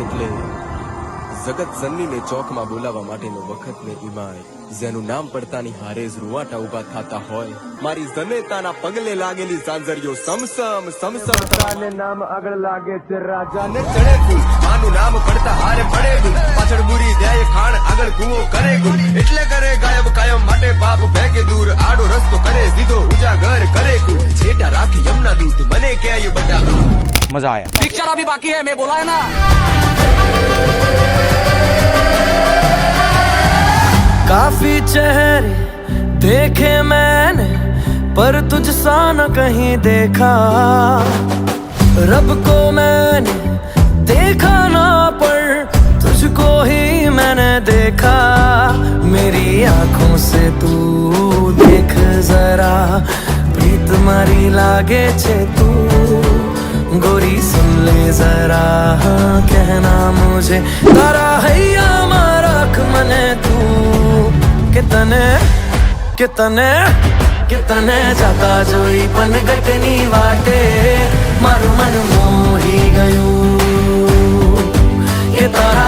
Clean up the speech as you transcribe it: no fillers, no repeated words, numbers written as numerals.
એટલે જગત જનની ને ચોકમાં બોલાવવા માટેનો વખત ને ઈમાય જેનું નામ પડતાની હારે જ રૂવાટા ઉભા થતા હોય મારી જનેતાના પગલે લાગેલી ઝાંઝરીઓ સમસમ સમસમ તાને નામ આગળ લાગે છે રાજાને ચડે ફૂલ માનું નામ પડતા હારે પડે ગુલ પાછળ બુરી જાય ખાણ આગળ કૂવો કરે ગુલ એટલે કરે ગાયબ કાયમ માટે પાપ ફેંકે દૂર આડો રસ્તો કરે સીધો ઉજાગર કરે કુલ છેટા રાખી યમના દૂત મને ક્યાંય બતા मजा आया। पिक्चर अभी बाकी है, मैं बोला है ना। काफी चेहरे देखे मैंने पर तुझसा न कहीं देखा, रब को मैंने देखा ना पर तुझको ही मैंने देखा। मेरी आंखों से तू देख जरा प्रीत मारी लागे छे तू गोरी सुन ले जरा हाँ कहना मुझे तारा हैया मारख मने तू कितने कितने कितने जाता जोई पण गटनी वाटे मारू मन मोही गयू ये तारा